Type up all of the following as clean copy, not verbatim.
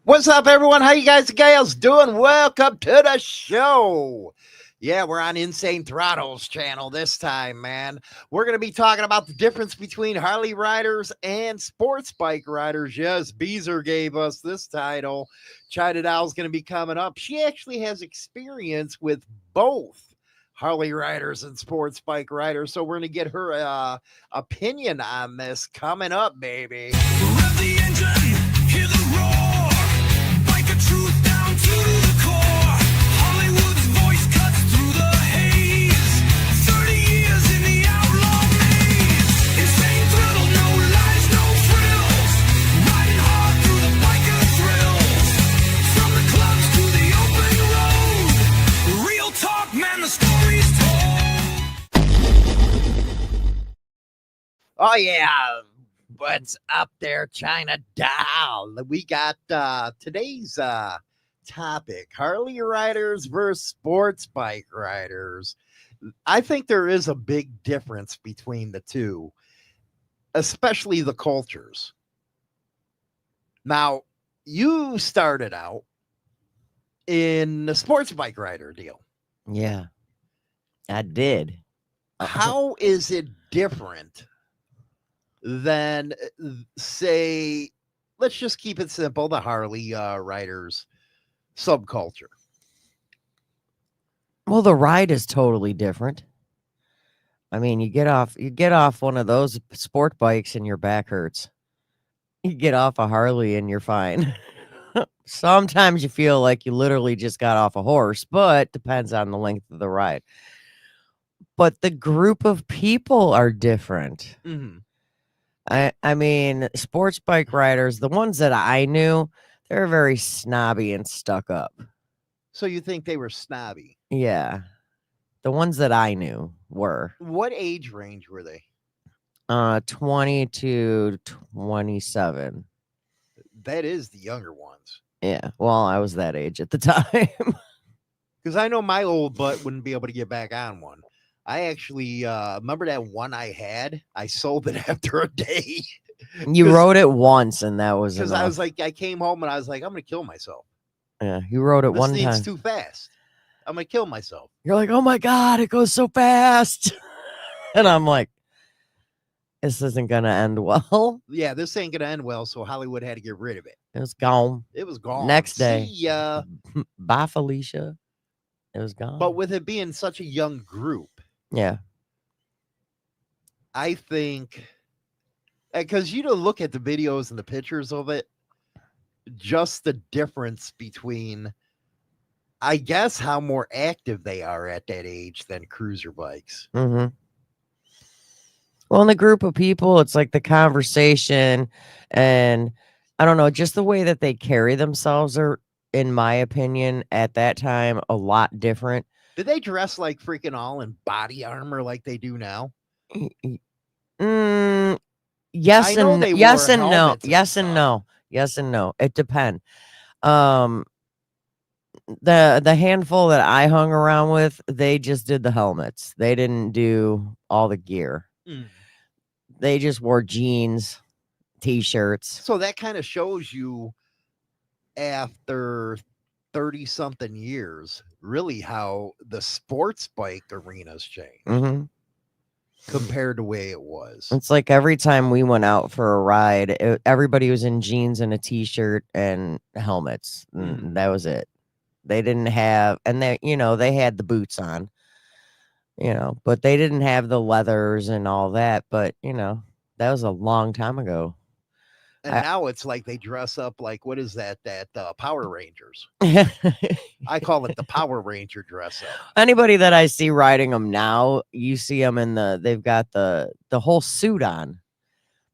What's up, everyone? How you guys and gals doing? Welcome to the show. Yeah, we're on Insane Throttle's channel this time, man. We're going to be talking about the difference between Harley riders and sports bike riders. Yes, Beezer gave us this title. China Dow's going to be coming up. She actually has experience with both Harley riders and sports bike riders, so we're going to get her opinion on this coming up, baby. Rev the engine, hear the roar. Bike a truth down to the core. Hollywood's voice cuts through the haze. 30 years in the outlaw maze. Insane throttle, no lies, no frills. Riding hard through the biker thrills. From the clubs to the open road. Real talk, man, the story's told. Oh, yeah. What's up there, China Doll? We got today's topic, Harley riders versus sports bike riders. I think there is a big difference between the two, especially the cultures. Now, you started out in the sports bike rider deal. Yeah, I did. How is it different than, say, let's just keep it simple, the Harley riders subculture? Well, the ride is totally different. I mean, you get off one of those sport bikes and your back hurts. You get off a Harley and you're fine. Sometimes you feel like you literally just got off a horse, but depends on the length of the ride. But the group of people are different. Mm-hmm. I mean, sports bike riders, the ones that I knew, they're very snobby and stuck up. So you think they were snobby? Yeah. The ones that I knew were What age range were they? 20 to 27. That is the younger ones. Yeah. Well, I was that age at the time. Because I know my old butt wouldn't be able to get back on one. I actually remember that one I had. I sold it after a day. You rode it once and that was Because enough. I was like, I came home and I was like, I'm going to kill myself. Yeah, you rode it This one thing's time. too fast. I'm going to kill myself. You're like, oh my God, it goes so fast. And I'm like, this isn't going to end well. Yeah, this ain't going to end well. So Hollywood had to get rid of it. It was gone. It was gone. Next day. See ya. Bye, Felicia. It was gone. But with it being such a young group, yeah. I think, because you don't look at the videos and the pictures of it, just the difference between, I guess, how more active they are at that age than cruiser bikes. Mm-hmm. Well, in the group of people, it's like the conversation and I don't know, just the way that they carry themselves are, in my opinion, at that time, a lot different. Did they dress like freaking all in body armor like they do now? Yes and they yes wore and no. helmets and Yes and stuff. no. Yes and no. It depends. The handful that I hung around with, they just did the helmets. They didn't do all the gear. Mm. They just wore jeans, t-shirts. So that kind of shows you, after 30-something years, really how the sports bike arena's changed Mm-hmm. compared to the way it was. It's like every time we went out for a ride, everybody was in jeans and a t-shirt and helmets. And that was it. They didn't have, and they, they had the boots on, but they didn't have the leathers and all that. But, that was a long time ago. And now it's like they dress up like, what is that Power Rangers? I call it the Power Ranger dress up. Anybody that I see riding them now, you see them they've got the whole suit on,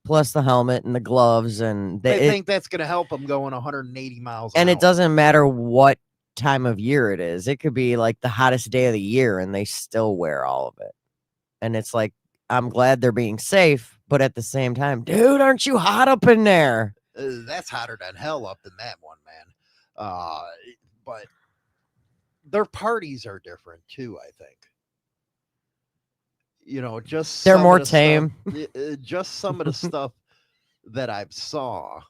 plus the helmet and the gloves. And they think that's going to help them going 180 miles an hour. hour. It doesn't matter what time of year it is. It could be like the hottest day of the year and they still wear all of it. And it's like, I'm glad they're being safe, but at the same time, dude, aren't you hot up in there? That's hotter than hell up in that one, man. But their parties are different too, I think. Just they're more tame. Just some of the stuff that I've saw.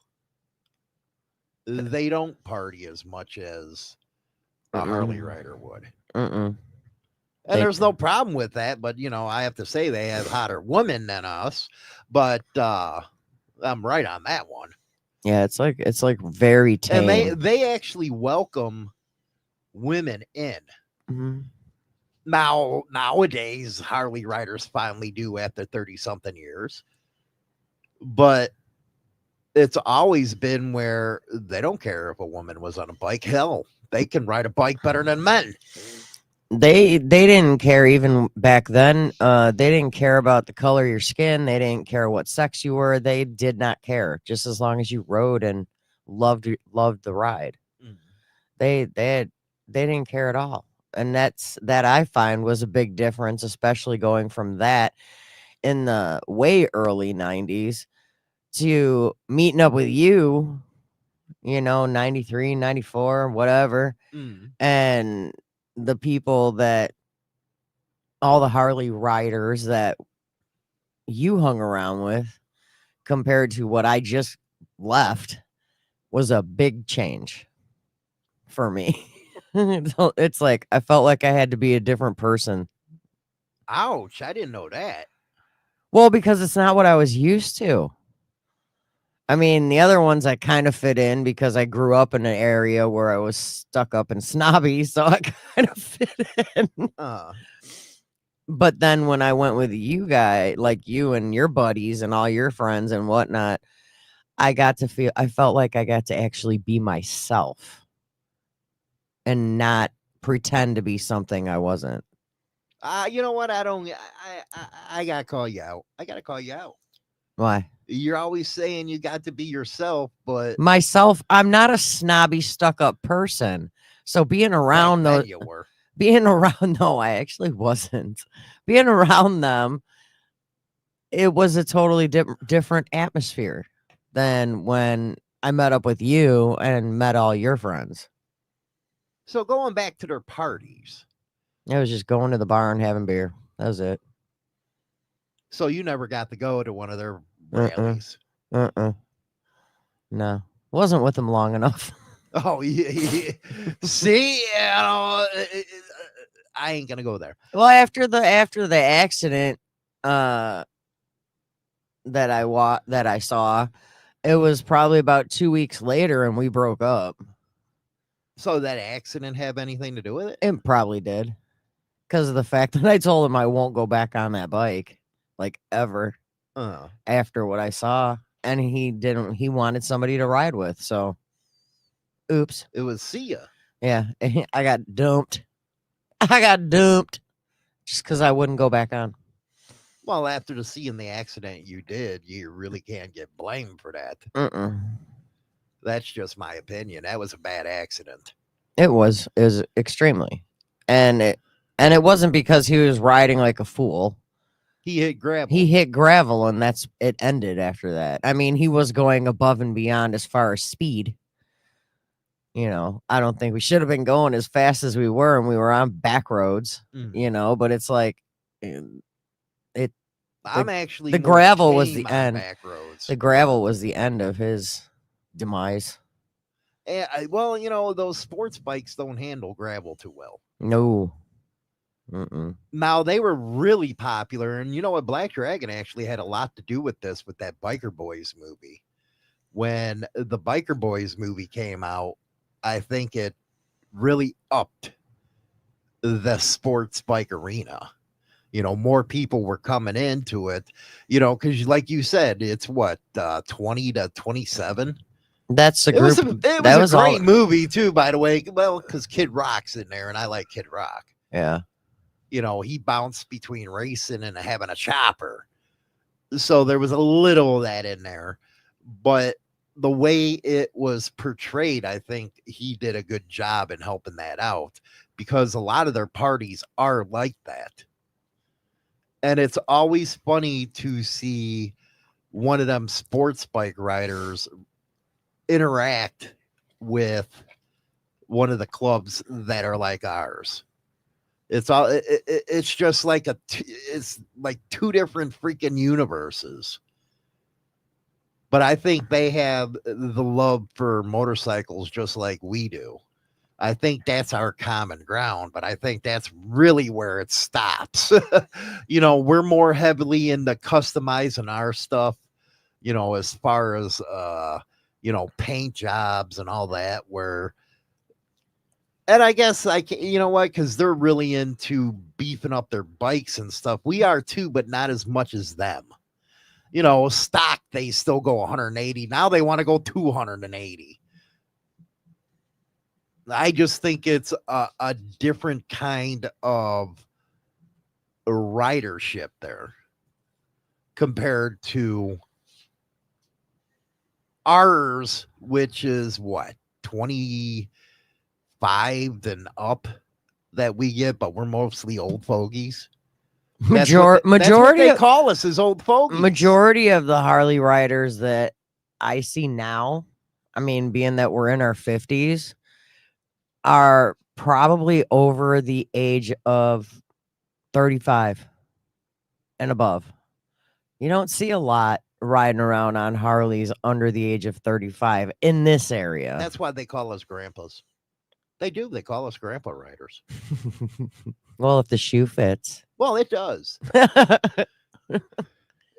They don't party as much as a Harley rider would. Mm-mm. And They- there's no problem with that, but I have to say they have hotter women than us. But I'm right on that one. Yeah, it's like very And tame. they actually welcome women in. Mhm. Nowadays, Harley riders finally do after 30 something years. But it's always been where they don't care if a woman was on a bike. Hell, they can ride a bike better than men. They didn't care even back then. They didn't care about the color of your skin. They didn't care what sex you were. They did not care, just as long as you rode and loved the ride. They didn't care at all. And that I find was a big difference, especially going from that in the way early 90s to meeting up with you, 93, 94, whatever. And the people that all the Harley riders that you hung around with compared to what I just left was a big change for me. It's like I felt like I had to be a different person. Ouch, I didn't know that. Well, because it's not what I was used to. I mean, the other ones I kind of fit in because I grew up in an area where I was stuck up and snobby, so I kind of fit in. But then when I went with you guys, like you and your buddies and all your friends and whatnot, I felt like I got to actually be myself and not pretend to be something I wasn't. You know what? I gotta call you out. I gotta call you out. Why? You're always saying you got to be yourself, but Myself, I'm not a snobby, stuck up person. So being around back then those, you were. being around, no, I actually wasn't. Being around them, it was a totally different atmosphere than when I met up with you and met all your friends. So going back to their parties. I was just going to the bar and having beer. That was it. So you never got to go to one of their Uh-uh. rallies. No, wasn't with them long enough. Oh, yeah. See, I ain't gonna go there. Well, after the accident, that I saw, it was probably about 2 weeks later, and we broke up. So that accident have anything to do with it? It probably did, because of the fact that I told him I won't go back on that bike, like ever. After what I saw, and he didn't. He wanted somebody to ride with, so. Oops. It was see ya. Yeah, I got dumped. Just because I wouldn't go back on. Well, after seeing the accident you did, you really can't get blamed for that. That's just my opinion. That was a bad accident. It was extremely, and it wasn't because he was riding like a fool. He hit gravel. He hit gravel, and it ended after that. I mean, he was going above and beyond as far as speed. I don't think we should have been going as fast as we were, and we were on back roads, but it's like I'm actually the gravel was tame the on end. back roads. The gravel was the end of his demise. Well, those sports bikes don't handle gravel too well. No. Now, they were really popular, and you know what? Black Dragon actually had a lot to do with this, with that Biker Boys movie. When the Biker Boys movie came out, I think it really upped the sports bike arena. More people were coming into it, because like you said, it's what, 20 to 27. That's a group. It was a great movie too, by the way. Well, because Kid Rock's in there, and I like Kid Rock. Yeah. He bounced between racing and having a chopper. So there was a little of that in there, but the way it was portrayed, I think he did a good job in helping that out, because a lot of their parties are like that. And it's always funny to see one of them sports bike riders interact with one of the clubs that are like ours. It's just like it's like two different freaking universes. but I think they have the love for motorcycles just like we do. I think that's our common ground, but I think that's really where it stops. We're more heavily into customizing our stuff, as far as paint jobs and all that, and I guess you know what, because they're really into beefing up their bikes and stuff. We are too, but not as much as them. Stock, they still go 180. Now they want to go 280. I just think it's a different kind of ridership there compared to ours, which is what, 25 and up that we get, but we're mostly old fogies. Majority they call us as old fogies. Majority of the Harley riders that I see now, I mean, being that we're in our 50s, are probably over the age of 35 and above. You don't see a lot riding around on Harleys under the age of 35 in this area. That's why they call us grandpas. They do. They call us grandpa riders. Well, if the shoe fits. Well, it does.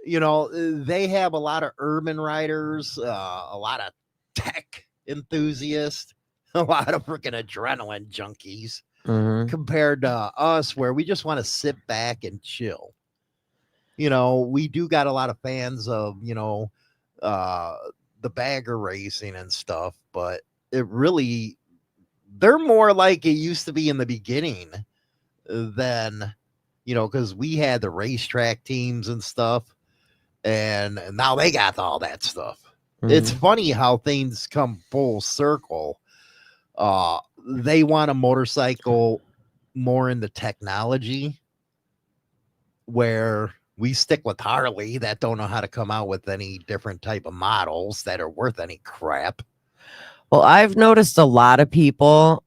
They have a lot of urban riders, a lot of tech enthusiasts, a lot of freaking adrenaline junkies compared to us, where we just want to sit back and chill. We do got a lot of fans of, the bagger racing and stuff, but they're more like it used to be in the beginning than, because we had the racetrack teams and stuff, and now they got all that stuff. It's funny how things come full circle. They want a motorcycle more in the technology, where we stick with Harley that don't know how to come out with any different type of models that are worth any crap. Well, I've noticed a lot of people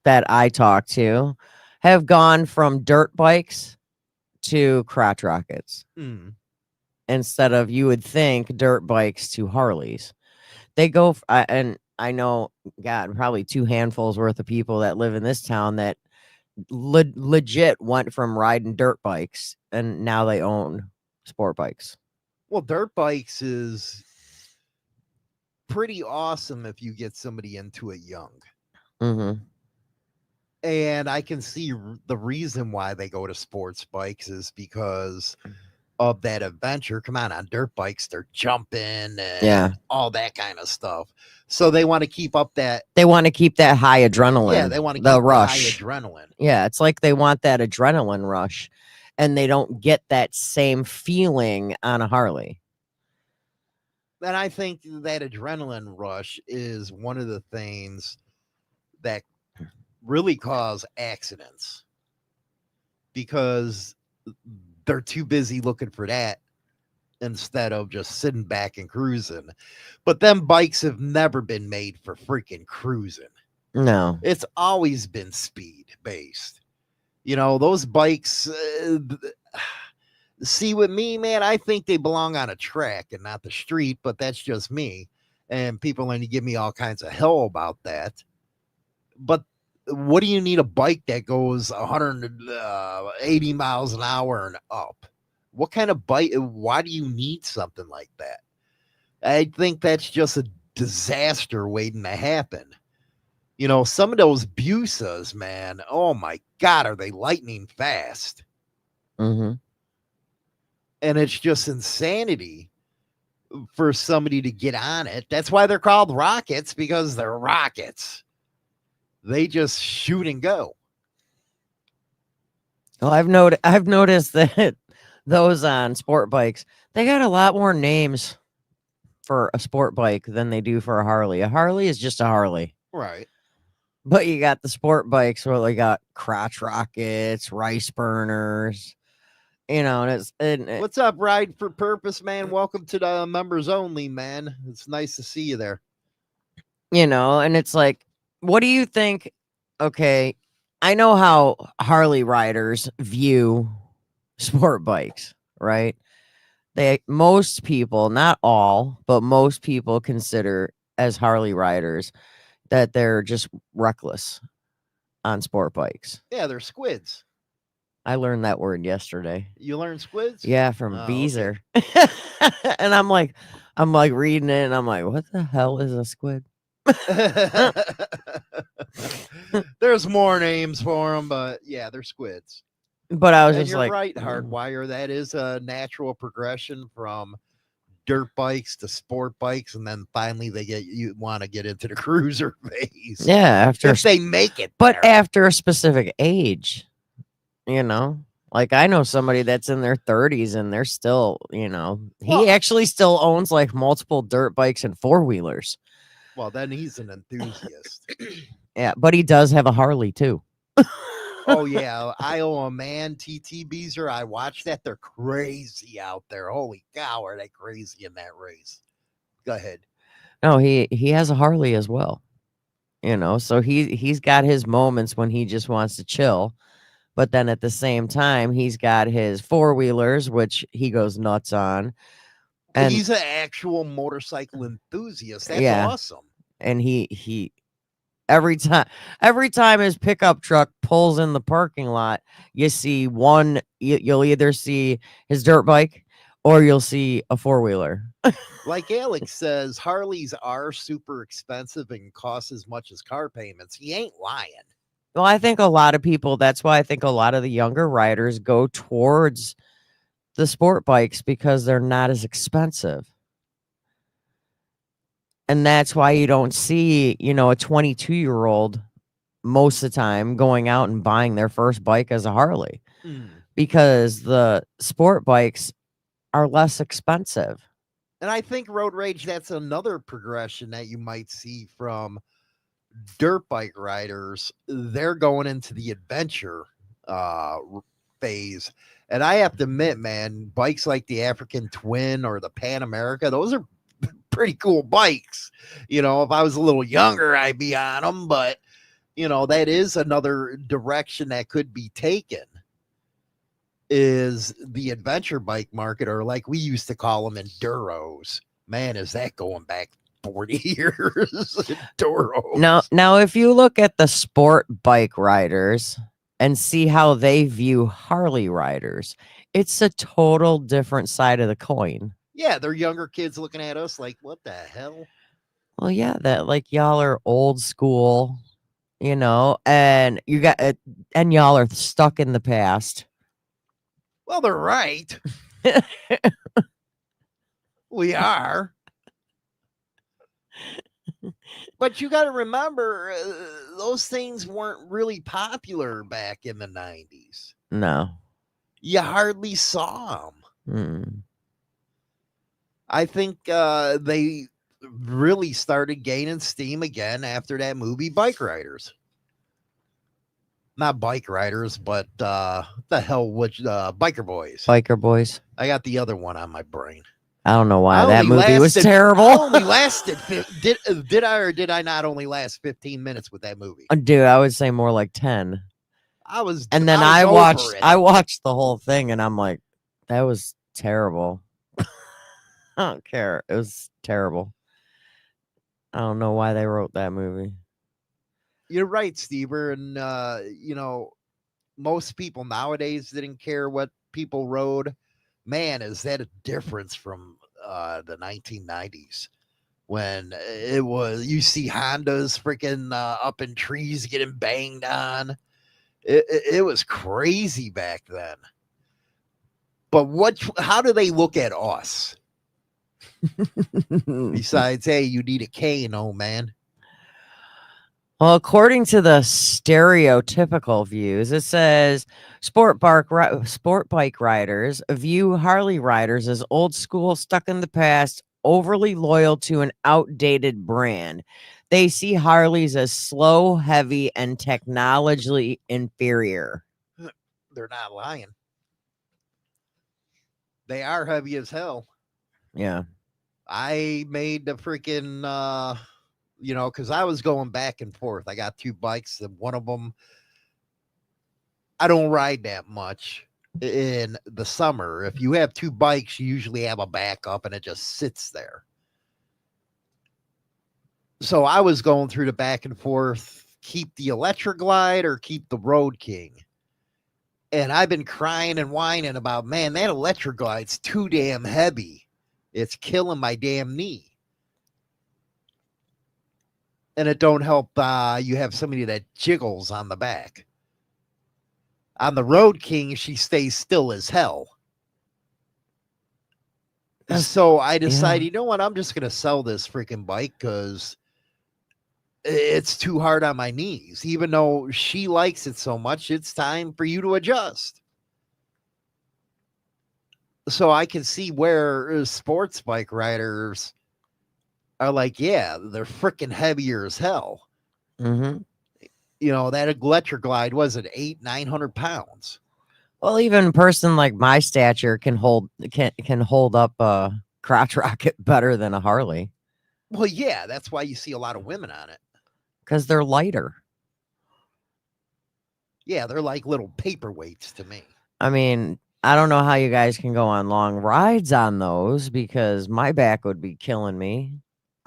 that I talk to have gone from dirt bikes to crotch rockets instead of, you would think, dirt bikes to Harleys. They go, and I know, God, probably 2 handfuls worth of people that live in this town that legit went from riding dirt bikes and now they own sport bikes. Well, dirt bikes is pretty awesome if you get somebody into it young. And I can see the reason why they go to sports bikes is because of that adventure. Come on dirt bikes, they're jumping and all that kind of stuff. So they want to keep up that. They want to keep that high adrenaline. Yeah, they want to keep the rush. High adrenaline. Yeah, it's like they want that adrenaline rush, and they don't get that same feeling on a Harley. And I think that adrenaline rush is one of the things that really cause accidents, because they're too busy looking for that instead of just sitting back and cruising. But them bikes have never been made for freaking cruising. No, it's always been speed based. Those bikes, see, with me, man, I think they belong on a track and not the street, but that's just me. And people are going to give me all kinds of hell about that. But what do you need a bike that goes 180 miles an hour and up? What kind of bike? Why do you need something like that? I think that's just a disaster waiting to happen. Some of those Busas, man, oh my God, are they lightning fast? And it's just insanity for somebody to get on it. That's why they're called rockets, because they're rockets. They just shoot and go. Well, I've noticed that those on sport bikes, they got a lot more names for a sport bike than they do for a Harley. A Harley is just a Harley. Right. But you got the sport bikes where they got crotch rockets, rice burners, and what's up, Ride for Purpose, man? Welcome to the members only, man. It's nice to see you there. And it's like, what do you think? Okay, I know how Harley riders view sport bikes, right? most people, not all, but most people consider as Harley riders that they're just reckless on sport bikes. Yeah, they're squids. I learned that word yesterday. You learn squids? Yeah, from Oh, okay. Beezer. And I'm like reading it and I'm like, what the hell is a squid? There's more names for them, but yeah, they're squids. But I was And just you're like, right, Hardwire. That is a natural progression from dirt bikes to sport bikes, and then finally you want to get into the cruiser phase. yeah, after If they make it, but there. after a specific age, you know. Like I know somebody that's in their 30s and they're still, he Well- actually still owns like multiple dirt bikes and four-wheelers. Well, then he's an enthusiast. Yeah, but he does have a Harley too. Oh yeah, I owe a man, TT Beezer. I watched that. They're crazy out there. Holy cow, are they crazy in that race? Go ahead. No, he has a Harley as well. So he's got his moments when he just wants to chill. But then at the same time, he's got his four-wheelers, which he goes nuts on. And He's an actual motorcycle enthusiast. That's Yeah. awesome. and he every time his pickup truck pulls in the parking lot, you see you'll either see his dirt bike or you'll see a four-wheeler. Like Alex says, Harleys are super expensive and cost as much as car payments. He ain't lying. Well, I think a lot of people, that's why I think a lot of the younger riders go towards the sport bikes because they're not as expensive. And that's why you don't see, a 22-year-old most of the time going out and buying their first bike as a Harley because the sport bikes are less expensive. And I think Road Rage, that's another progression that you might see from dirt bike riders. They're going into the adventure phase. And I have to admit, man, bikes like the African Twin or the Pan America, those are pretty cool bikes. If I was a little younger, I'd be on them, but that is another direction that could be taken, is the adventure bike market, or like we used to call them, enduros. Man, is that going back 40 years? Enduros. Now, if you look at the sport bike riders and see how they view Harley riders, it's a total different side of the coin. Yeah, they're younger kids looking at us like, what the hell? Well, yeah, that like y'all are old school, and you got and y'all are stuck in the past. Well, they're right. We are. But you got to remember, those things weren't really popular back in the 90s. No. You hardly saw them. Mm. I think they really started gaining steam again after that movie Bike Riders. Not Bike Riders, but the hell, which Biker Boys. Biker Boys. I got the other one on my brain. I don't know why I that only movie was lasted- terrible. I only lasted did I or did I not only last 15 minutes with that movie? Dude, I would say more like 10. And then I over watched it. I watched the whole thing and I'm like, that was terrible. I don't care. It was terrible. I don't know why they wrote that movie. You're right, Stever. And most people nowadays didn't care what people rode. Man, is that a difference from the 1990s when it was, you see Hondas freaking up in trees getting banged on. It was crazy back then. But how do they look at us? Besides, hey, you need a cane, old man. Well, according to the stereotypical views, it says sport bike riders view Harley riders as old school, stuck in the past, overly loyal to an outdated brand. They see Harleys as slow, heavy, and technologically inferior. They're not lying. They are heavy as hell. Yeah. I made the freaking because I was going back and forth. I got two bikes, and one of them I don't ride that much. in the summer. If you have two bikes, you usually have a backup and it just sits there. So I was going through the back and forth, keep the Electra Glide or keep the Road King. And I've been crying and whining about, man, that Electra Glide's too damn heavy. It's killing my damn knee. And it don't help you have somebody that jiggles on the back. On the Road King, she stays still as hell. So I decided, you know what? I'm just going to sell this freaking bike because it's too hard on my knees. Even though she likes it so much, it's time for you to adjust. So I can see where sports bike riders are like, yeah, they're freaking heavier as hell. Mm-hmm. You know, that Electra Glide was at 900 pounds. Well, even a person like my stature can hold up a crotch rocket better than a Harley. Well, yeah, that's why you see a lot of women on it. Because they're lighter. Yeah, they're like little paperweights to me. I mean, I don't know how you guys can go on long rides on those because my back would be killing me.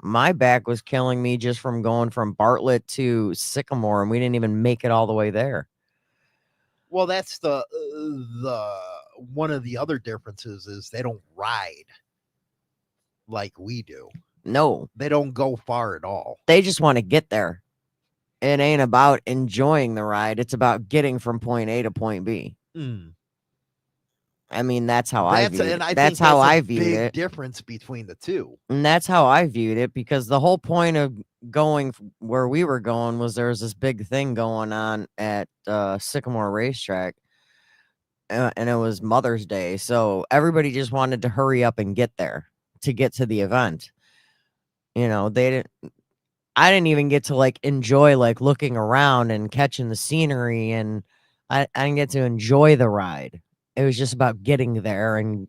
My back was killing me just from going from Bartlett to Sycamore, and we didn't even make it all the way there. Well, that's the one of the other differences is they don't ride like we do. No, They don't go far at all. they just want to get there. It ain't about enjoying the ride. It's about getting from point A to point B. I mean, that's how I viewed it. That's how I viewed it. Difference between the two. And that's how I viewed it because the whole point of going where we were going was there was this big thing going on at Sycamore Racetrack. And it was Mother's Day. So everybody just wanted to hurry up and get there to get to the event. You know, I didn't even get to like enjoy like looking around and catching the scenery, and I didn't get to enjoy the ride. It was just about getting there and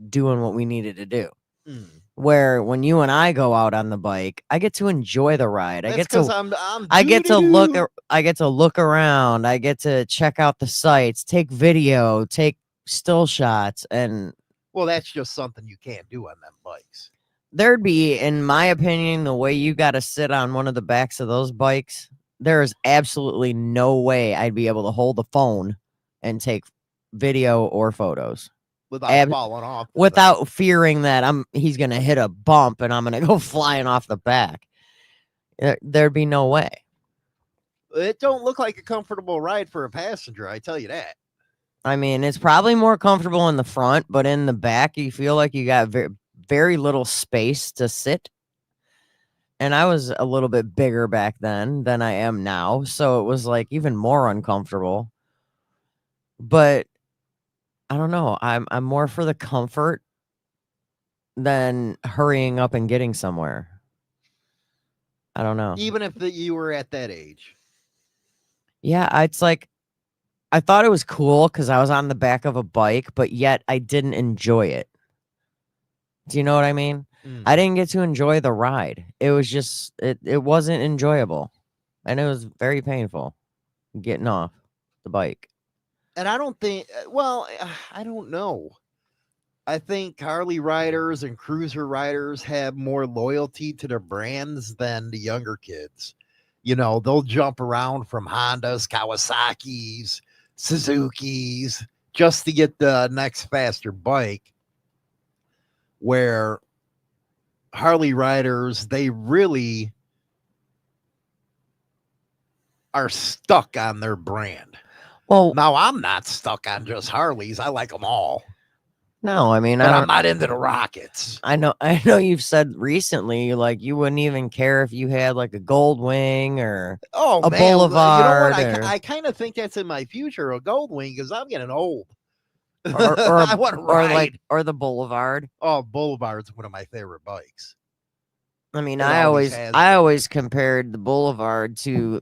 doing what we needed to do. Where when you and I go out on the bike, I get to enjoy the ride. I get to look around. I get to check out the sights, take video, take still shots, and well, that's just something you can't do on them bikes. There'd be, in my opinion, the way you got to sit on one of the backs of those bikes, there is absolutely no way I'd be able to hold the phone and take video or photos without falling off, without fearing that he's gonna hit a bump and I'm gonna go flying off the back. There'd be no way. It don't look like a comfortable ride for a passenger, I tell you that. I mean, it's probably more comfortable in the front, but in the back, you feel like you got very little space to sit. And I was a little bit bigger back then than I am now, so it was like even more uncomfortable. But I don't know. I'm more for the comfort than hurrying up and getting somewhere. I don't know. Even if you were at that age. Yeah, it's like I thought it was cool because I was on the back of a bike, but yet I didn't enjoy it. Do you know what I mean? I didn't get to enjoy the ride. It was just it wasn't enjoyable, and it was very painful getting off the bike. And I don't think, well, I don't know. I think Harley riders and cruiser riders have more loyalty to their brands than the younger kids. You know, they'll jump around from Hondas, Kawasaki's, Suzuki's just to get the next faster bike. Where Harley riders, they really are stuck on their brand. Well, now I'm not stuck on just Harleys. I like them all. No, I mean, I'm not into the Rockets. I know you've said recently, like you wouldn't even care if you had like a Gold Wing or a Boulevard. You know what? I kind of think that's in my future, a Gold Wing, because I'm getting old. Or I want to ride. or the Boulevard. Oh, Boulevard's one of my favorite bikes. I mean, I always compared the Boulevard to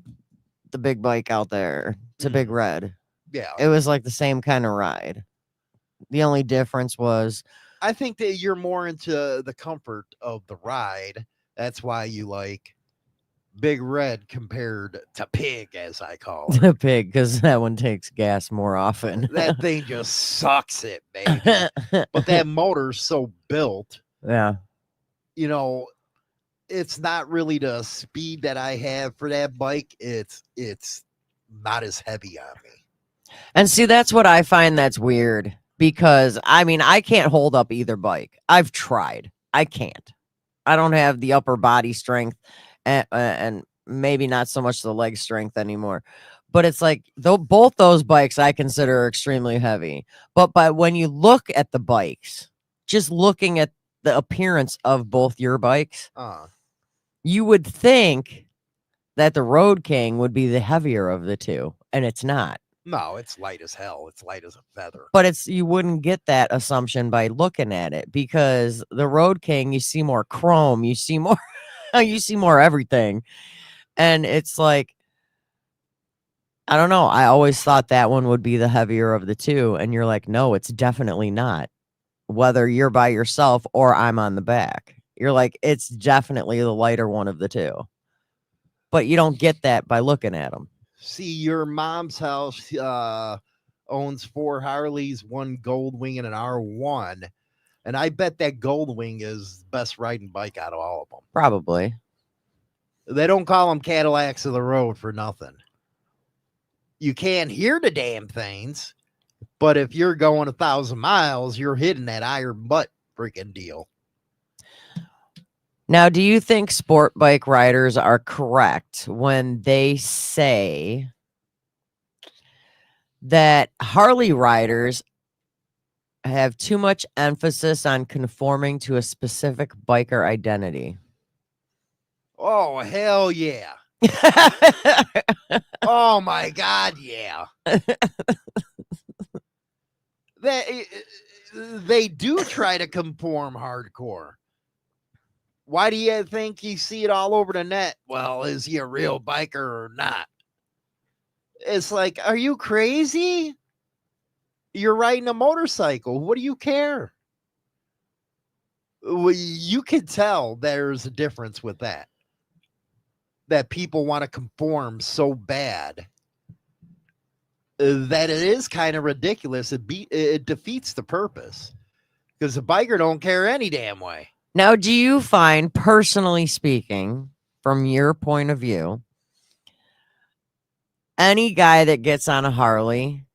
the big bike out there, to Big Red. Yeah, it was like the same kind of ride. The only difference was, I think that you're more into the comfort of the ride. That's why you like Big Red compared to Pig, as I call her. The pig, because that one takes gas more often. That thing just sucks it, baby. But that motor's so built, Yeah. you know, it's not really the speed that I have for that bike. It's not as heavy on me. And see, that's what I find that's weird, because I mean, I can't hold up either bike. I've tried. I can't. I don't have the upper body strength and maybe not so much the leg strength anymore. But it's like, though, both those bikes I consider extremely heavy. But when you look at the bikes, just looking at the appearance of both your bikes, you would think that the Road King would be the heavier of the two, and it's not. No, it's light as hell. It's light as a feather. But you wouldn't get that assumption by looking at it, because the Road King, you see more chrome, you see more you see more everything. And it's like, I don't know, I always thought that one would be the heavier of the two, and you're like, no, it's definitely not. Whether you're by yourself or I'm on the back, you're like, it's definitely the lighter one of the two. But you don't get that by looking at them. See, your mom's house owns 4 Harleys, 1 Goldwing, and an R1. And I bet that Goldwing is the best riding bike out of all of them. Probably. They don't call them Cadillacs of the road for nothing. You can't hear the damn things, but if you're going 1,000 miles, you're hitting that iron butt freaking deal. Now, do you think sport bike riders are correct when they say that Harley riders have too much emphasis on conforming to a specific biker identity? Oh, hell yeah. Oh, my God, yeah. They do try to conform hardcore. Why do you think you see it all over the net? Well, is he a real biker or not? It's like, are you crazy? You're riding a motorcycle. What do you care? Well, you can tell there's a difference with that. That people want to conform so bad that it is kind of ridiculous. It defeats the purpose, because the biker don't care any damn way. Now, do you find, personally speaking, from your point of view, any guy that gets on a Harley,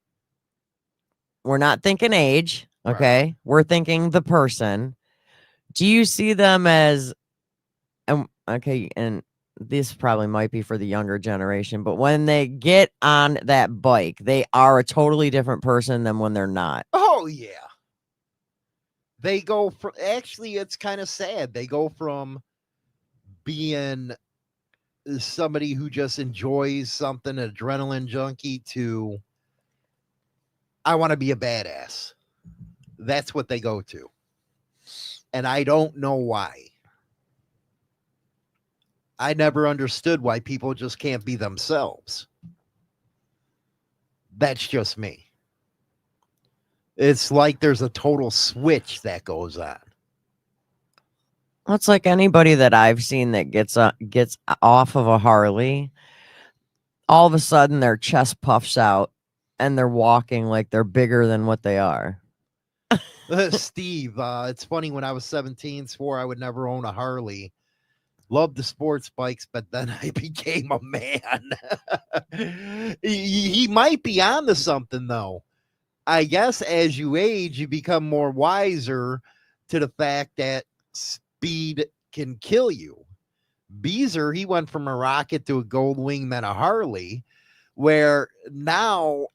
we're not thinking age, okay? Right. We're thinking the person. Do you see them as, okay, and this probably might be for the younger generation, but when they get on that bike, they are a totally different person than when they're not? Oh, yeah. They go from, actually, it's kind of sad. They go from being somebody who just enjoys something, an adrenaline junkie, to I want to be a badass. That's what they go to. And I don't know why. I never understood why people just can't be themselves. That's just me. It's like there's a total switch that goes on. Well, it's like anybody that I've seen that gets off of a Harley, all of a sudden their chest puffs out and they're walking like they're bigger than what they are. Steve, it's funny, when I was 17, swore I would never own a Harley. Loved the sports bikes, but then I became a man. He might be onto something, though. I guess as you age, you become more wiser to the fact that speed can kill you. Beezer, he went from a rocket to a Goldwing, then a Harley, where now,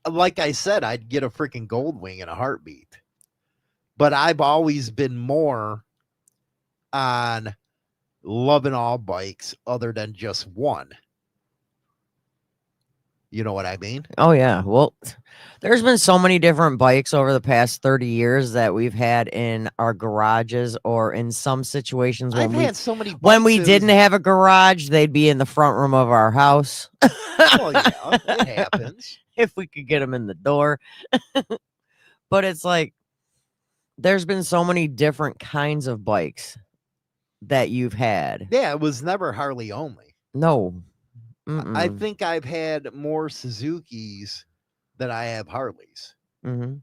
like I said, I'd get a freaking Goldwing in a heartbeat. But I've always been more on loving all bikes other than just one. You know what I mean? Oh, yeah. Well, there's been so many different bikes over the past 30 years that we've had in our garages, or in some situations I've had so many bikes when we didn't have a garage, they'd be in the front room of our house. Well, yeah, it happens. If we could get them in the door. But it's like, there's been so many different kinds of bikes that you've had. Yeah, it was never Harley only. No. I think I've had more Suzukis than I have Harleys. Mm-hmm.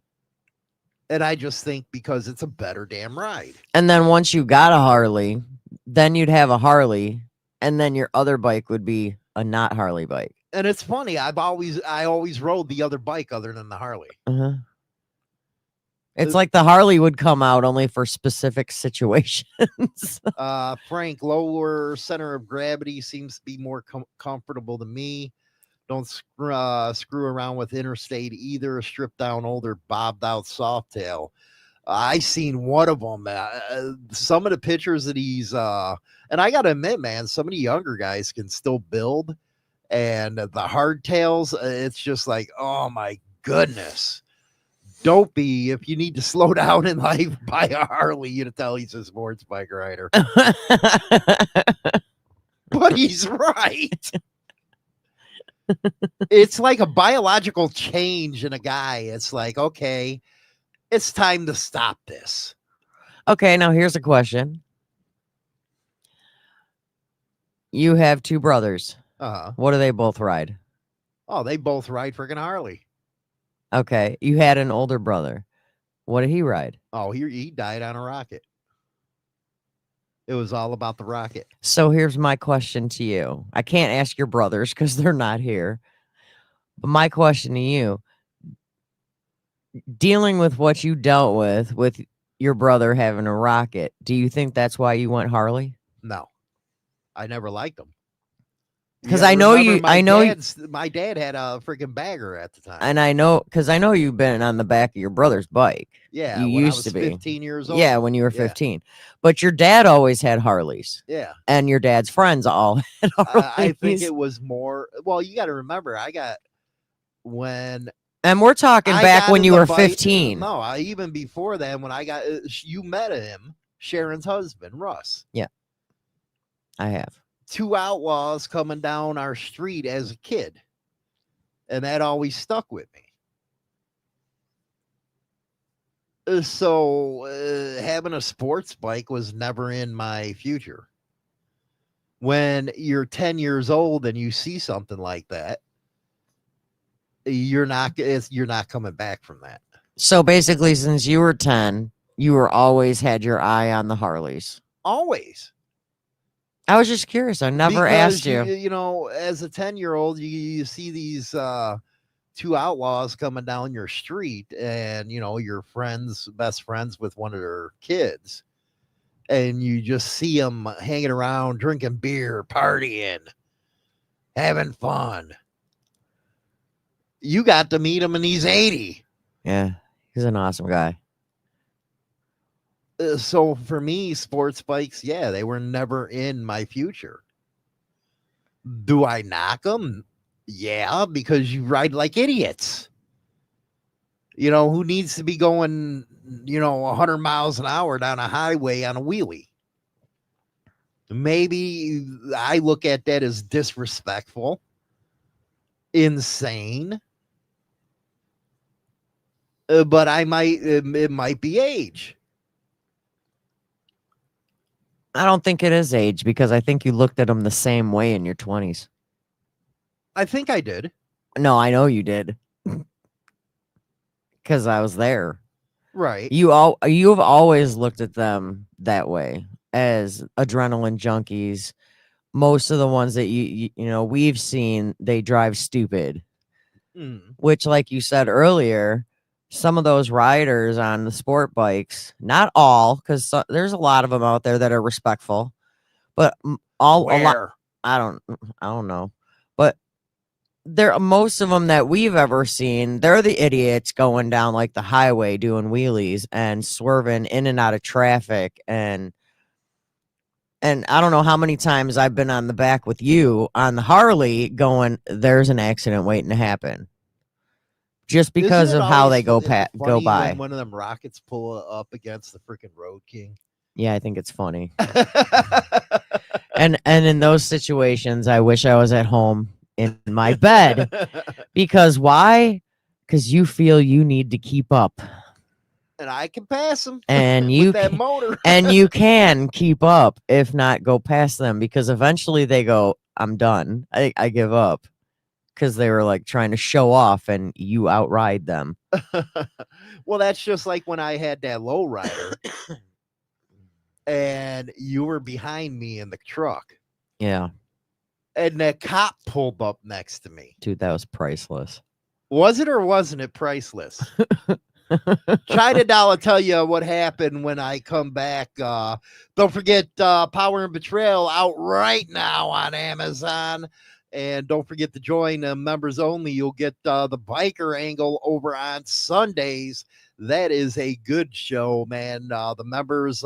And I just think because it's a better damn ride. And then once you got a Harley, then you'd have a Harley, and then your other bike would be a not Harley bike. And it's funny, I always rode the other bike other than the Harley. Uh-huh. It's like the Harley would come out only for specific situations. Frank, lower center of gravity seems to be more comfortable to me. Don't screw around with interstate either. A stripped down, older, bobbed out Softail. I seen one of them. Some of the pictures that he's, and I got to admit, man, some of the younger guys can still build. And the hardtails, it's just like, oh my goodness. Dopey, if you need to slow down in life, buy a Harley. You to tell he's a sports bike rider. But he's right. It's like a biological change in a guy. It's like, okay, it's time to stop this. Okay, now here's a question. You have two brothers. What do they both ride? Oh, they both ride freaking Harley. Okay, you had an older brother. What did he ride? Oh, he died on a rocket. It was all about the rocket. So here's my question to you. I can't ask your brothers because they're not here. But my question to you, dealing with what you dealt with your brother having a rocket, do you think that's why you went Harley? No, I never liked them. Because I know my dad had a freaking bagger at the time. And I know, because I know you've been on the back of your brother's bike. Yeah, you when used I was to be 15 years old. Yeah, when you were 15. But your dad always had Harleys. Yeah. And your dad's friends all had Harleys. I think it was more, well, you got to remember, and we're talking back when you were 15. No, even before then, when I got, you met him, Sharon's husband, Russ. Yeah, I have. 2 outlaws coming down our street as a kid. And that always stuck with me. So having a sports bike was never in my future. When you're 10 years old and you see something like that, you're not coming back from that. So basically, since you were 10, you were always had your eye on the Harleys. Always. I was just curious. I never asked you. You know, as a 10-year-old, you see these 2 outlaws coming down your street, and you know your best friends with one of their kids, and you just see them hanging around, drinking beer, partying, having fun. You got to meet him, and he's 80. Yeah, he's an awesome guy. So for me, sports bikes, yeah, they were never in my future. Do I knock them? Yeah, because you ride like idiots. You know, who needs to be going, 100 miles an hour down a highway on a wheelie? Maybe I look at that as disrespectful, insane. But it might be age. I don't think it is age, because I think you looked at them the same way in your 20s. I think I did. No, I know you did. Because I was there. Right. You've always looked at them that way, as adrenaline junkies. Most of the ones that we've seen, they drive stupid. Which, like you said earlier, some of those riders on the sport bikes, not all, because there's a lot of them out there that are respectful, but a lot. I don't know, but most of them that we've ever seen, they're the idiots going down like the highway doing wheelies and swerving in and out of traffic, and I don't know how many times I've been on the back with you on the Harley going, there's an accident waiting to happen. Just because of how they go by. When one of them rockets pull up against the freaking Road King. Yeah, I think it's funny. and in those situations, I wish I was at home in my bed. Because why? Because you feel you need to keep up. and I can pass them. And with you that can, motor. and you can keep up, if not go past them, because eventually they go, I'm done. I give up. Because they were like trying to show off and you outride them. Well, that's just like when I had that lowrider and you were behind me in the truck. Yeah. And that cop pulled up next to me. Dude, that was priceless. Was it or wasn't it priceless? China Dollar tell you what happened when I come back. Don't forget Power and Betrayal out right now on Amazon. And don't forget to join members only. You'll get the biker angle over on Sundays. That is a good show, man. The members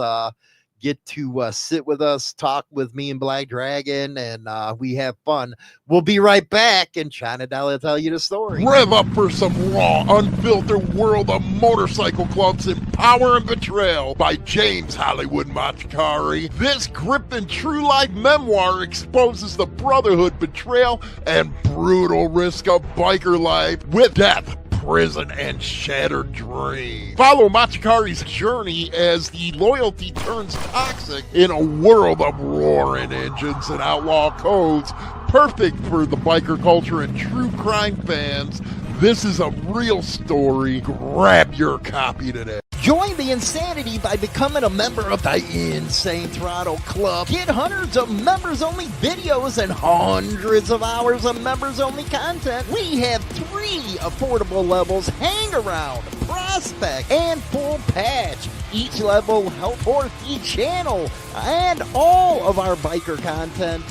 get to sit with us, talk with me and Black Dragon, and we have fun. We'll be right back, and China Dollar tell you the story. Rev up for some raw, unfiltered world of motorcycle clubs in Power and Betrayal by James Hollywood Machikari. This gripping true life memoir exposes the brotherhood, betrayal, and brutal risk of biker life with death, prison, and shattered dreams. Follow Machikari's journey as the loyalty turns toxic in a world of roaring engines and outlaw codes. Perfect for the biker culture and true crime fans. This is a real story. Grab your copy today. Join the insanity by becoming a member of the Insane Throttle Club. Get hundreds of members-only videos and hundreds of hours of members-only content. We have 3 affordable levels: Hang Around, Prospect, and Full Patch. Each level will help support each channel and all of our biker content.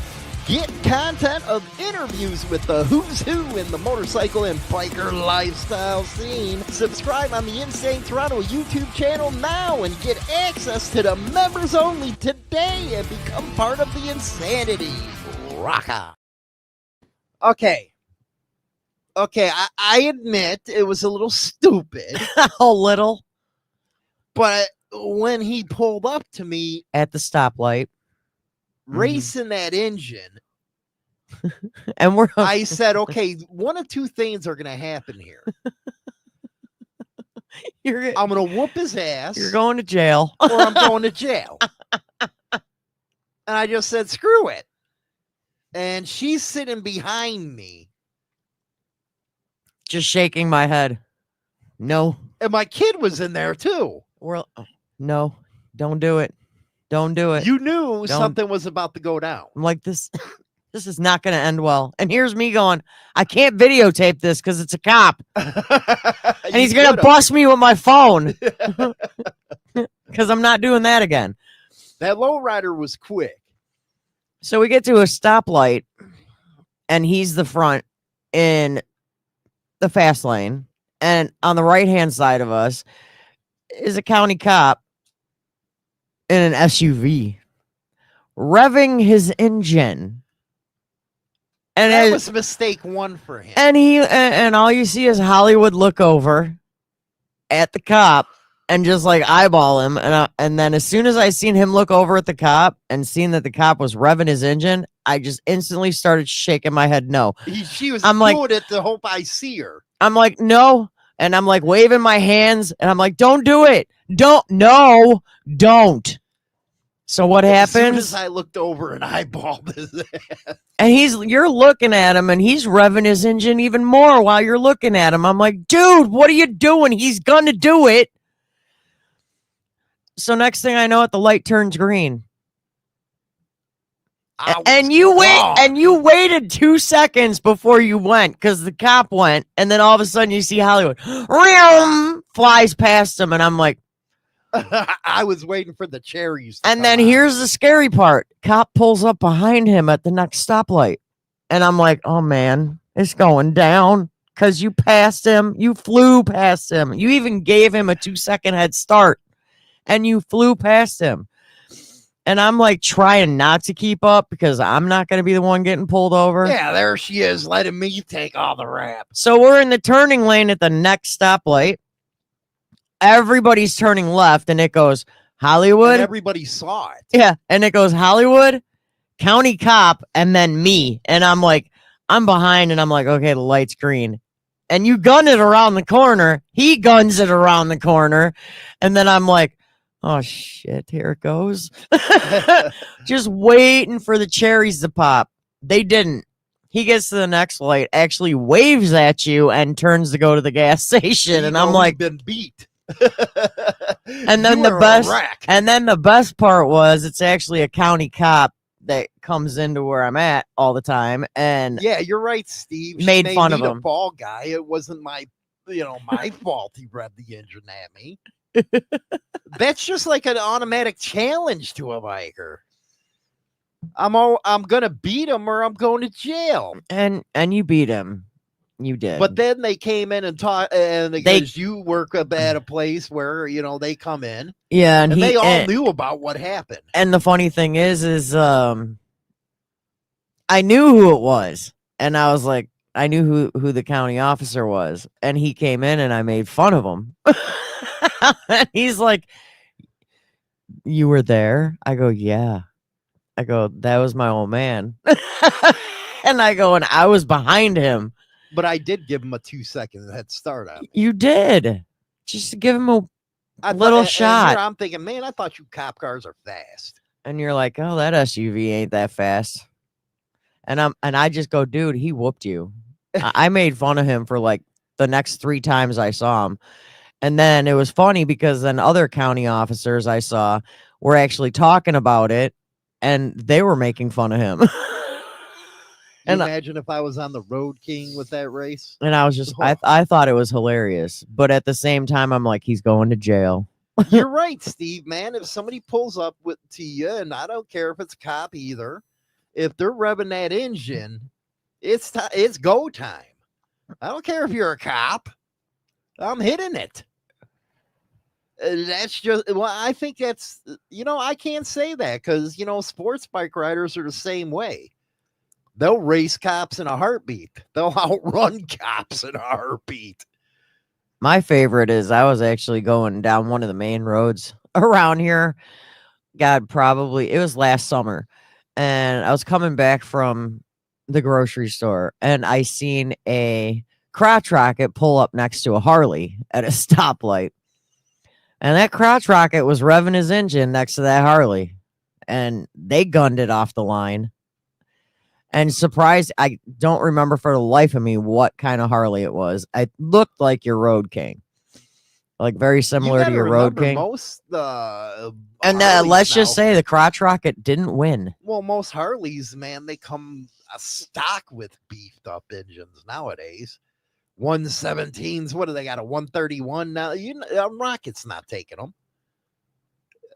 Get content of interviews with the who's who in the motorcycle and biker lifestyle scene. Subscribe on the Insane Throttle YouTube channel now and get access to the members only today and become part of the insanity. Rock on. Okay, I admit it was a little stupid, A little. but when he pulled up to me, At the stoplight. racing that engine, And we're I said, okay, one of two things are going to happen here. I'm going to whoop his ass, you're going to jail. or I'm going to jail. And I just said, screw it. And she's sitting behind me. Just shaking my head. No. And my kid was in there too. No, don't do it. Don't do it. You knew something was about to go down. I'm like, this is not going to end well. And here's me going, I can't videotape this because it's a cop. And he's going to bust me with my phone. Because I'm not doing that again. That lowrider was quick. So we get to a stoplight, and he's the front in the fast lane. And on the right-hand side of us is a county cop in an SUV, revving his engine. And That was mistake 1 for him. and all you see is Hollywood look over at the cop and just like eyeball him. And then as soon as I seen him look over at the cop and seen that the cop was revving his engine, I just instantly started shaking my head. No, She was I'm doing like- it to hope I see her. I'm like, no. And I'm like waving my hands and I'm like, don't do it. Don't. So what As soon happens? as I looked over and eyeballed his ass. And you're looking at him and he's revving his engine even more while you're looking at him. I'm like, dude, what are you doing? He's gonna do it. So next thing I know it, the light turns green. And you waited 2 seconds before you went because the cop went, and then all of a sudden you see Hollywood flies past him, and I'm like, I was waiting for the cherries. and then here's the scary part. Cop pulls up behind him at the next stoplight. And I'm like, oh man, it's going down. Because you passed him. You flew past him. You even gave him a 2-second head start. And you flew past him. And I'm like trying not to keep up because I'm not going to be the one getting pulled over. Yeah, there she is, letting me take all the rap. So we're in the turning lane at the next stoplight. Everybody's turning left, and it goes Hollywood. And everybody saw it. Yeah, and it goes Hollywood, county cop, and then me. And I'm like, I'm behind, and I'm like, okay, the light's green. and you gun it around the corner. He guns it around the corner. And then I'm like, oh shit, here it goes. Just waiting for the cherries to pop. They didn't. He gets to the next light, actually waves at you, and turns to go to the gas station. And I'm like, been beat. and then the best part was it's actually a county cop that comes into where I'm at all the time. And yeah, you're right, Steve. She made fun of me him. The fall guy. It wasn't my fault he revved the engine at me. That's just like an automatic challenge to a biker. I'm gonna beat him or I'm going to jail. And you beat him. You did. But then they came in and taught, and because you work up at a place where they come in. Yeah, and they all knew about what happened. And the funny thing is I knew who it was, and I was like, I knew who the county officer was, and he came in and I made fun of him. And he's like, "You were there?" I go, "Yeah." I go, "That was my old man." And I go, "And I was behind him." But I did give him a 2-second head start on me. You did. Just to give him a little shot. And I'm thinking, man, I thought you cop cars are fast. And you're like, "Oh, that SUV ain't that fast." And I just go, "Dude, he whooped you." I made fun of him for like the next 3 times I saw him. And then it was funny because then other county officers I saw were actually talking about it, and they were making fun of him. And imagine if I was on the Road King with that race. And I was just, I thought it was hilarious. But at the same time, I'm like, he's going to jail. You're right, Steve, man. If somebody pulls up to you, and I don't care if it's a cop either, if they're revving that engine, it's go time. I don't care if you're a cop. I'm hitting it. That's just, well, I think that's, I can't say that because, sports bike riders are the same way. They'll race cops in a heartbeat. They'll outrun cops in a heartbeat. My favorite is I was actually going down one of the main roads around here. God, probably, it was last summer. And I was coming back from the grocery store and I seen a crotch rocket pull up next to a Harley at a stoplight. And that crotch rocket was revving his engine next to that Harley. And they gunned it off the line. And surprised, I don't remember for the life of me what kind of Harley it was. It looked like your Road King. Like very similar to your Road King. Most and let's just say the crotch rocket didn't win. Well, most Harleys, man, they come stock with beefed up engines nowadays. 117s, what do they got? A 131 now? Rocket's not taking them.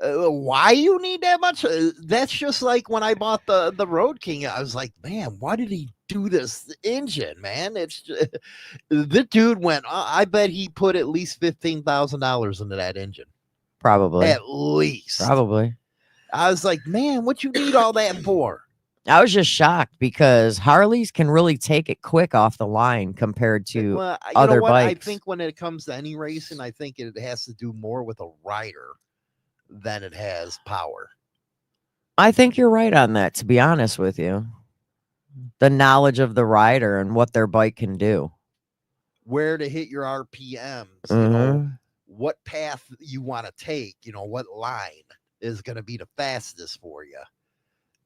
Why you need that much? That's just like when I bought the Road King. I was like, man, why did he do this engine, man? It's just, the dude went. I bet he put at least $15,000 into that engine. Probably, at least. Probably. I was like, man, what you need all that for? I was just shocked because Harleys can really take it quick off the line compared to other bikes. I think when it comes to any racing, I think it has to do more with a rider than it has power. I think you're right on that, to be honest with you. The knowledge of the rider and what their bike can do. Where to hit your RPMs, what path you want to take, what line is going to be the fastest for you.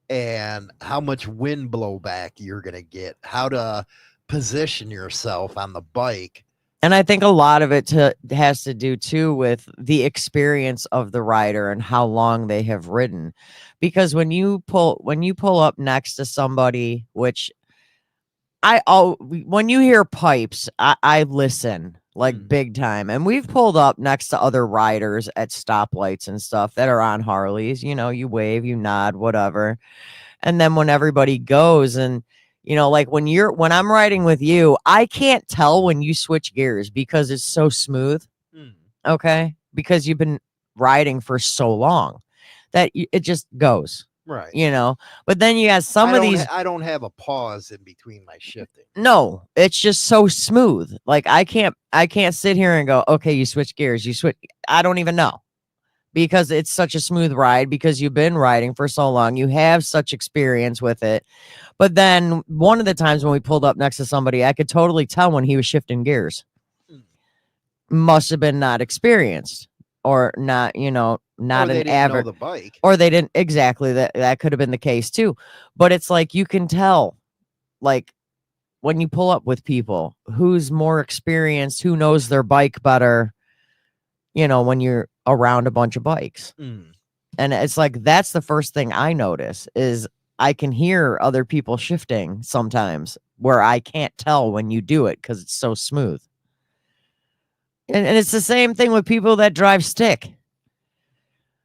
And how much wind blowback you're going to get, how to position yourself on the bike. And I think a lot of it has to do too with the experience of the rider and how long they have ridden. Because when you pull up next to somebody, which when you hear pipes, I listen like big time. And we've pulled up next to other riders at stoplights and stuff that are on Harleys. You wave, you nod, whatever. And then when everybody goes and like when I'm riding with you, I can't tell when you switch gears because it's so smooth. Okay. Because you've been riding for so long that it just goes. Right. But then you got some of these. I don't have a pause in between my shifting. No, it's just so smooth. Like I can't sit here and go, okay, you switch gears. I don't even know because it's such a smooth ride, because you've been riding for so long, you have such experience with it. But then one of the times when we pulled up next to somebody, I could totally tell when he was shifting gears. Must have been not experienced, or not, not Or they an didn't know average, the bike. or they didn't. Exactly. That could have been the case too. But it's like, you can tell, like, when you pull up with people, who's more experienced, who knows their bike better, when you're around a bunch of bikes. And it's like, that's the first thing I notice, is I can hear other people shifting sometimes where I can't tell when you do it, because it's so smooth. And it's the same thing with people that drive stick.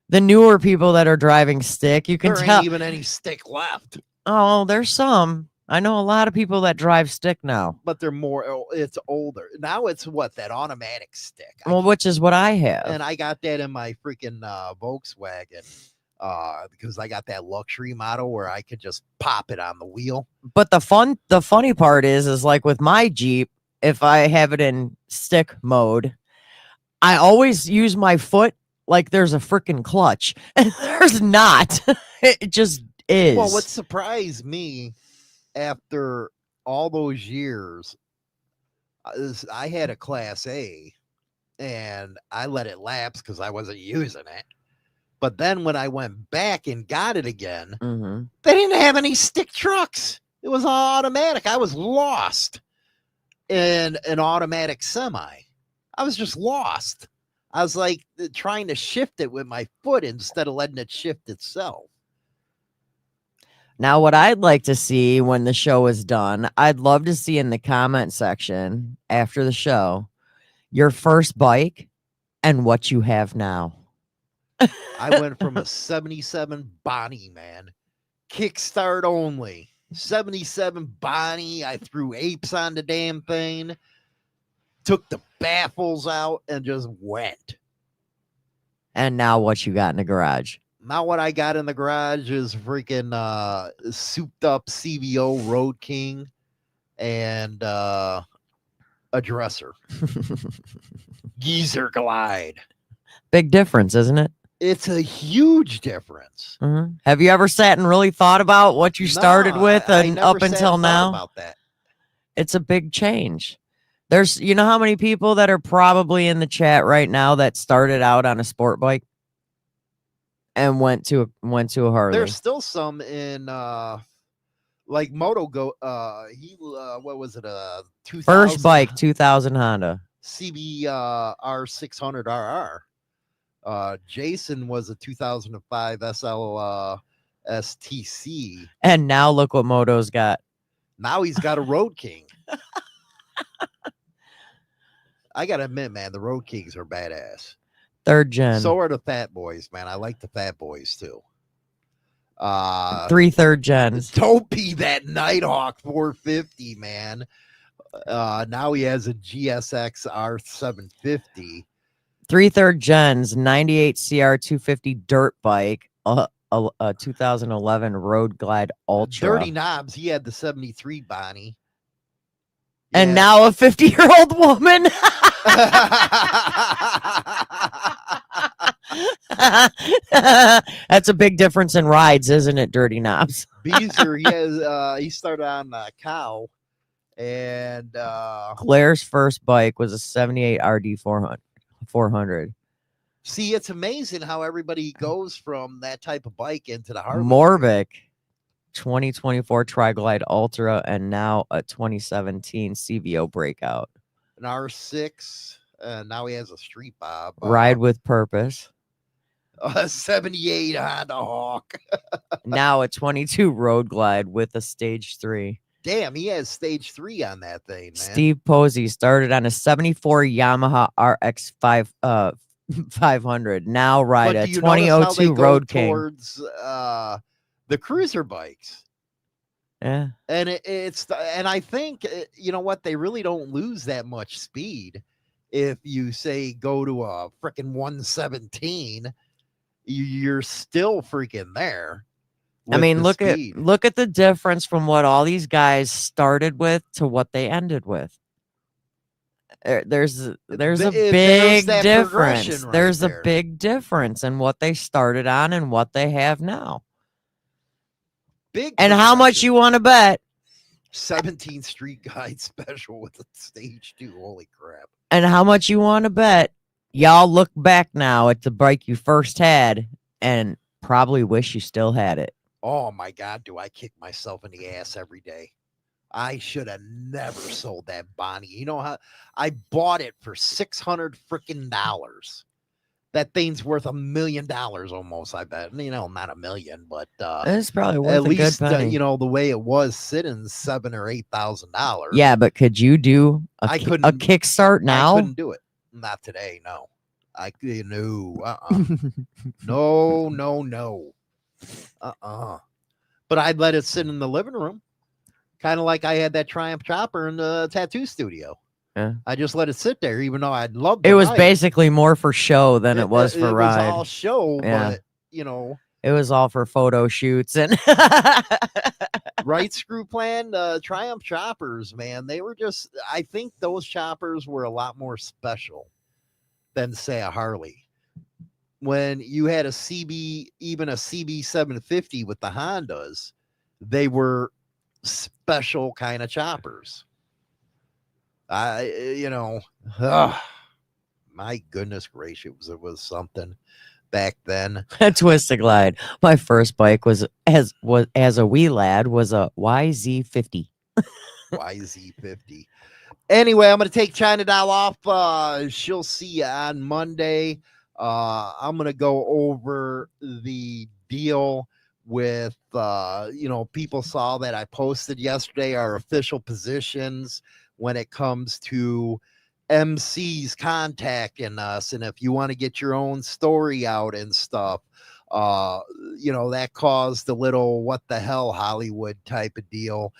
The newer people that are driving stick, you can There tell. ain't even any stick left. Oh, there's some. I know a lot of people that drive stick now. But they're more, it's older. Now it's that automatic stick. Well, which is what I have. And I got that in my freaking Volkswagen because I got that luxury model where I could just pop it on the wheel. But the funny part is like with my Jeep, if I have it in stick mode, I always use my foot like there's a freaking clutch, and there's not. It just is. Well, what surprised me after all those years is I had a Class A and I let it lapse because I wasn't using it. But then when I went back and got it again, they didn't have any stick trucks. It was all automatic. I was lost in an automatic semi. I was just lost. I was like trying to shift it with my foot instead of letting it shift itself. Now, what I'd like to see when the show is done, I'd love to see in the comment section after the show, your first bike and what you have now. I went from a 77 Bonnie, man. Kickstart only. 77 Bonnie. I threw apes on the damn thing. Took the baffles out and just went. And now what you got in the garage? Now what I got in the garage is freaking souped up CVO Road King and a dresser. Geezer Glide. Big difference, isn't it? It's a huge difference. Have you ever sat and really thought about what you started with I and never up sat until and thought now? about that. It's a big change. There's, how many people that are probably in the chat right now that started out on a sport bike and went to a Harley? There's still some in like Moto Go. What was it? 2000 First bike, 2000 Honda CBR 600 RR. Jason was a 2005 SL STC. And now look what Moto's got. Now he's got a Road King. I gotta admit, man, the Road Kings are badass. Third gen. So are the Fat Boys, man. I like the Fat Boys too. 3 third gens. Don't be that Nighthawk 450, man. Now he has a GSX R750. 3 third gens, 98 CR 250 dirt bike, a 2011 Road Glide Ultra. Dirty Knobs, he had the 73 Bonnie. And Yeah. now a 50-year-old woman. That's a big difference in rides, isn't it, Dirty Knobs? Beezer, he started on Cow, and Claire's first bike was a 78 RD 400. see, it's amazing how everybody goes from that type of bike into the Harley. Morbic 2024 Tri-Glide Ultra, and now a 2017 CVO Breakout. An R6, now he has a Street Bob. Ride with Purpose. A 78 Honda Hawk. Now a 22 Road Glide with a Stage 3. Damn, he has Stage 3 on that thing, man. Steve Posey started on a 74 Yamaha RX 500. Now ride But a do you notice how they 2002 go Road King. towards the cruiser bikes? Yeah. And and I think you know what, they really don't lose that much speed. If you say go to a freaking 117, you're still freaking there. I mean, the look speed. at the difference from what all these guys started with to what they ended with. There's a There's big that difference. progression right There's a there. big difference in what they started on and what they have now. Big And how much progression. you want to bet? 17th Street Guide special with a stage 2. Holy crap. And how much you want to bet? Y'all look back now at the bike you first had and probably wish you still had it. Oh my God, do I kick myself in the ass every day? I should have never sold that Bonnie. You know how I bought it for $600 freaking dollars. That thing's worth $1 million almost, I bet. You know, not $1 million, but It's probably worth at a least good penny. you know, the way it was sitting, $7,000 or $8,000. Yeah, but could you do I a couldn't- kickstart I now? couldn't do it. Not today, no. I no, no. But I'd let it sit in the living room. Kind of like I had that Triumph chopper in the tattoo studio. Yeah. I just let it sit there, even though I'd love It was ride. basically more for show than it was for It ride. was all show, Yeah. but you know, It was all for photo shoots and right screw plan Triumph choppers, man. They were just, I think those choppers were a lot more special than say a Harley. When you had a CB, even a CB 750 with the Hondas, they were special kind of choppers. You know, my goodness gracious, it was something back then. a Twisted Glide. My first bike was as a wee lad was a YZ50. YZ50. Anyway, I'm going to take China Doll off. She'll see you on Monday. I'm going to go over the deal with, you know, people saw that I posted yesterday our official positions when it comes to MCs contacting us. And if you want to get your own story out and stuff, you know, that caused a little what the hell Hollywood type of deal.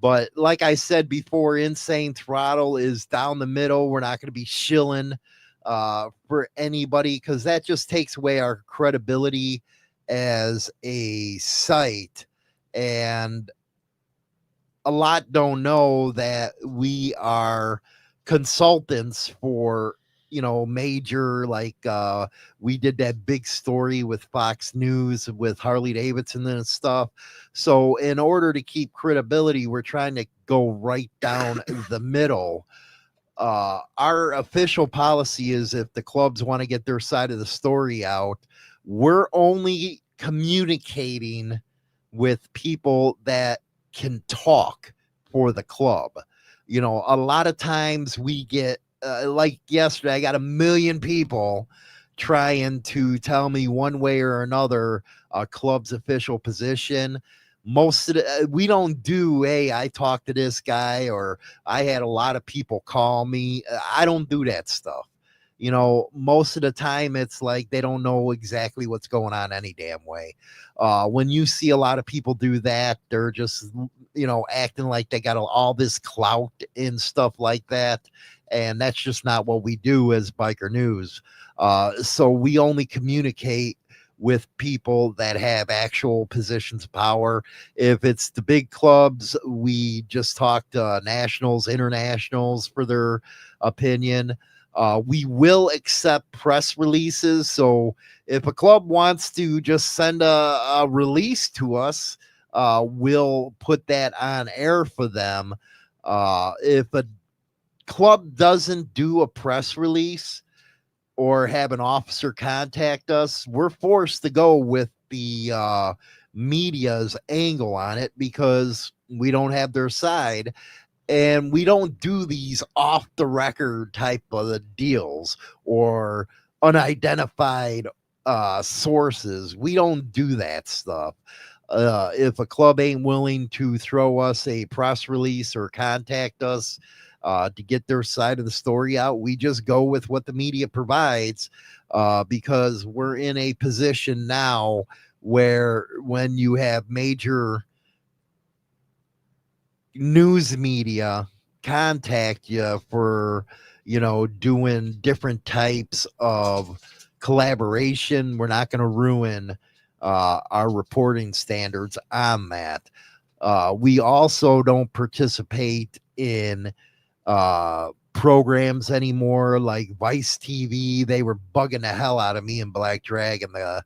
But like I said before, Insane Throttle is down the middle. We're not going to be shilling for anybody because that just takes away our credibility as a site. And a lot don't know that we are consultants for, you know, major, like we did that big story with Fox News with Harley-Davidson and stuff. So in order to keep credibility, we're trying to go right down the middle. Our official policy is if the clubs want to get their side of the story out, we're only communicating with people that can talk for the club. You know, a lot of times we get like yesterday, I got 1 million people trying to tell me one way or another a club's official position. Most of the, we don't do, hey, I talked to this guy, or I had a lot of people call me. I don't do that stuff. You know, most of the time it's like they don't know exactly what's going on any damn way. When you see a lot of people do that, they're just, you know, acting like they got all this clout and stuff like that. And that's just not what we do as Biker News. So we only communicate with people that have actual positions of power. If it's the big clubs, we just talk to nationals, internationals for their opinion. We will accept press releases. So if a club wants to just send a release to us, we'll put that on air for them. If a club doesn't do a press release or have an officer contact us, we're forced to go with the media's angle on it because we don't have their side. And we don't do these off the record type of deals or unidentified sources. We don't do that stuff. If a club ain't willing to throw us a press release or contact us to get their side of the story out, we just go with what the media provides because we're in a position now where when you have major news media contact you for, you know, doing different types of collaboration, we're not going to ruin our reporting standards on that. We also don't participate in programs anymore, like Vice TV. They were bugging the hell out of me and Black Dragon to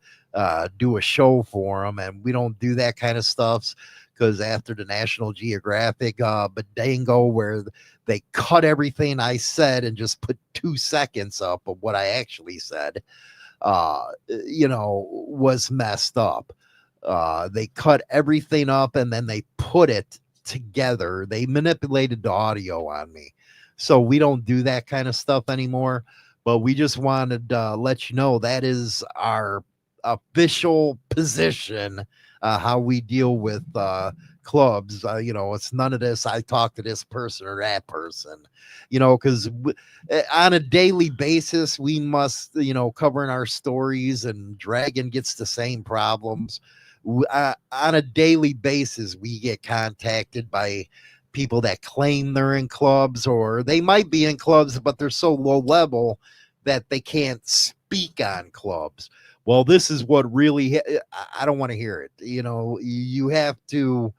do a show for them, and we don't do that kind of stuff because after the National Geographic Badango, where they cut everything I said and just put 2 seconds up of what I actually said, was messed up. They cut everything up and then they put it together. They manipulated the audio on me. So we don't do that kind of stuff anymore, but we just wanted to let you know that is our official position, how we deal with clubs. It's none of this I talk to this person or that person, because on a daily basis we must, covering our stories, and Dragon gets the same problems. On a daily basis we get contacted by people that claim they're in clubs, or they might be in clubs but they're so low level that they can't speak on clubs. Well, this is what really, I don't want to hear it. You have to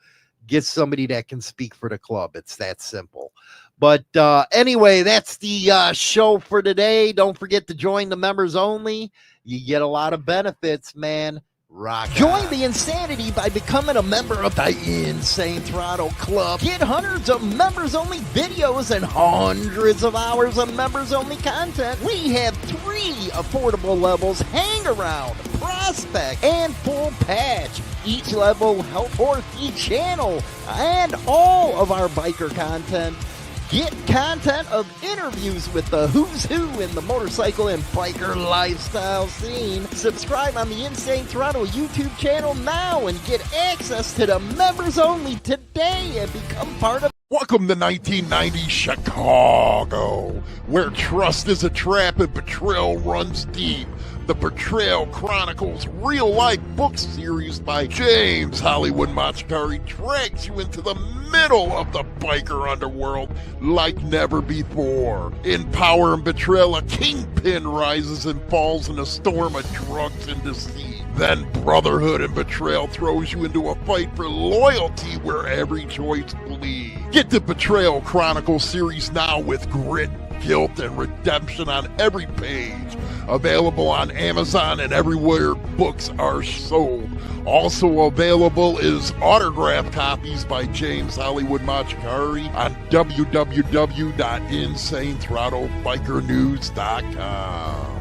get somebody that can speak for the club. It's that simple. But anyway, that's the show for today. Don't forget to join the members only. You get a lot of benefits, man. Rock Join on. The insanity by becoming a member of the Insane Throttle Club. Get hundreds of members-only videos and hundreds of hours of members-only content. We have 3 affordable levels: Hang Around, Prospect, and Full Patch. Each level helps support each channel and all of our biker content. Get content of interviews with the who's who in the motorcycle and biker lifestyle scene. Subscribe on the Insane Throttle YouTube channel now and get access to the members only today and become part of. Welcome to 1990 Chicago, where trust is a trap and betrayal runs deep. The Betrayal Chronicles real-life book series by James Hollywood Machikari drags you into the middle of the biker underworld like never before. In Power and Betrayal, a kingpin rises and falls in a storm of drugs and deceit. Then Brotherhood and Betrayal throws you into a fight for loyalty where every choice bleeds. Get the Betrayal Chronicles series now with grit, guilt, and redemption on every page. Available on Amazon and everywhere books are sold. Also available is autographed copies by James Hollywood Machikari on www.insanethrottlebikernews.com.